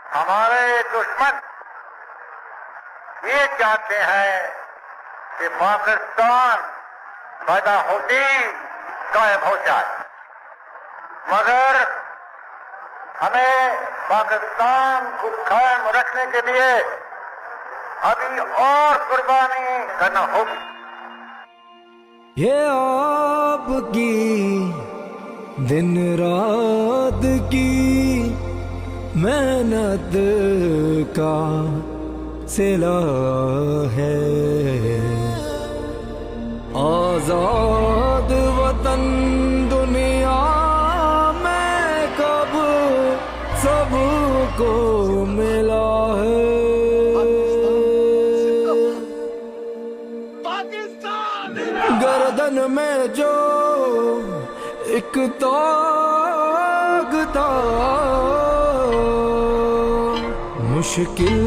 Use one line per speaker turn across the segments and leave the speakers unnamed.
हमारे दुश्मन ये चाहते हैं कि पाकिस्तान पैदा होती गायब हो जाए, मगर हमें पाकिस्तान को कायम रखने के लिए अभी और कुर्बानी करना होगी।
ये आपकी दिन रात की मेहनत का सिला है। आजाद वतन दुनिया में कब सबको मिला है। गर्दन में जो एक ताग था, मुश्किल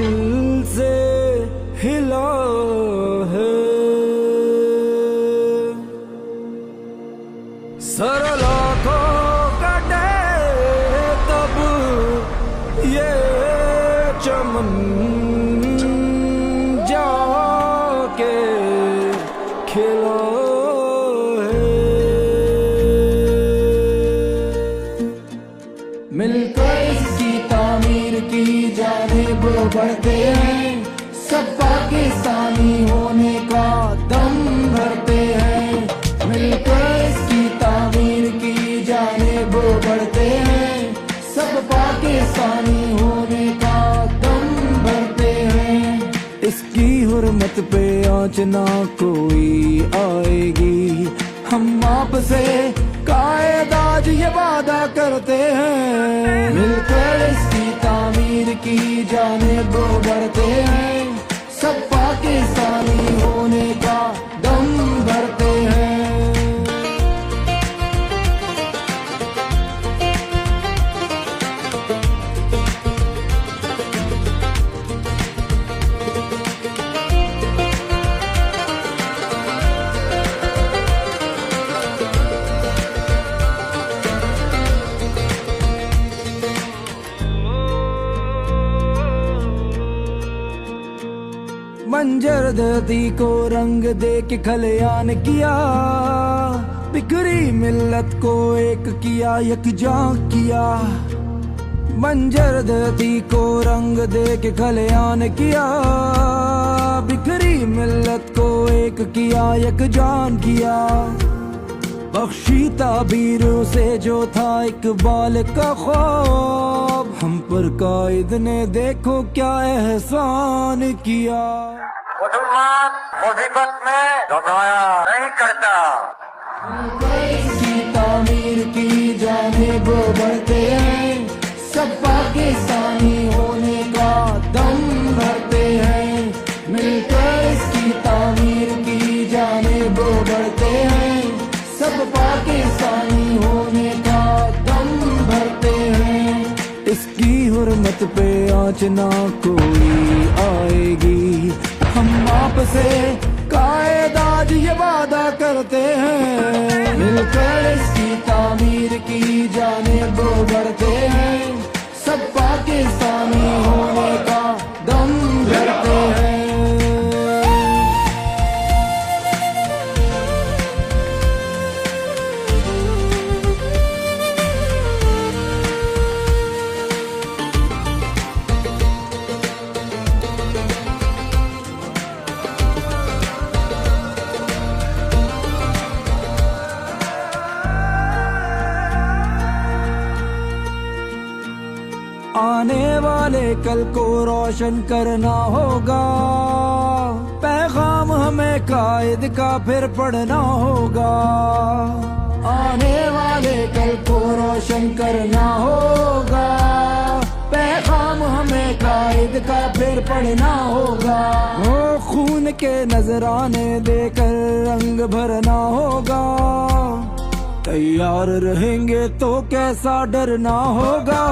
से हिला है। सरला को कटे तब ये चमन जाके खिला है। मिलकर इसकी तामीर की जानिब बढ़ते हैं, सब पाकिस्तानी होने का दम भरते हैं। मिलकर इसकी तामीर की जानिब बढ़ते हैं, सब पाकिस्तानी होने का दम भरते हैं। इसकी हुर्मत पे आँच ना कोई आएगी, हम आपसे कायदाज ये वादा करते हैं। मिलकर इसकी तामीर की जानिब बढ़ते हैं, सब पाकिस्तानी होने का दम भरते हैं। मंजर धरती को रंग दे के खलियान किया, बिखरी मिल्लत को एक किया, यकजा किया। मंजर धरती को रंग दे के खलियान किया, बिखरी मिल्लत को एक किया, यकजान किया। बख्शी ताबीरों से जो था इकबाल का ख्वाब, हम पर कायद ने देखो क्या एहसान किया।
मुसलमान मुसीबत में घबराया नहीं करता।
इसकी तामीर की जानिब बढ़ते हैं, सब पाकिस्तानी होने का दम भरते हैं। मिलकर इसकी तामीर की जानिब बढ़ते हैं, सब पाकिस्तानी होने का दम भरते हैं। इसकी हुर्मत पे आँच ना कोई आएगी, हम आपसे कायदाज ये वादा करते हैं। मिलकर इसकी तामीर की जानिब बढ़ते हैं, सब पाकिस्तानी होने का दम भरते हैं। आने वाले कल को रोशन करना होगा, पैगाम हमें कायद का फिर पढ़ना होगा। आने वाले कल को रोशन करना होगा, पैगाम हमें कायद का फिर पढ़ना होगा। वो खून के नजराने देकर रंग भरना होगा, तैयार रहेंगे तो कैसा डरना होगा।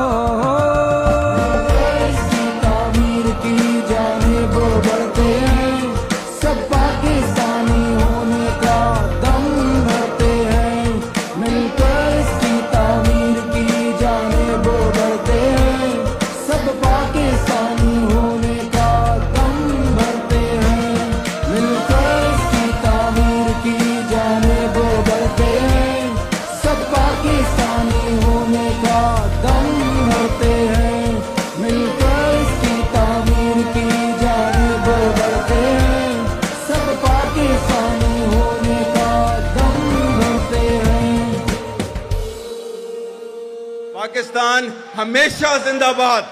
इसकी तामीर की जानिब बढ़ते हैं, सब पाकिस्तानी होने का दम भरते हैं। मिलकर इसकी तामीर की जानिब बढ़ते हैं, सब पाकिस्तानी
पाकिस्तान हमेशा जिंदाबाद।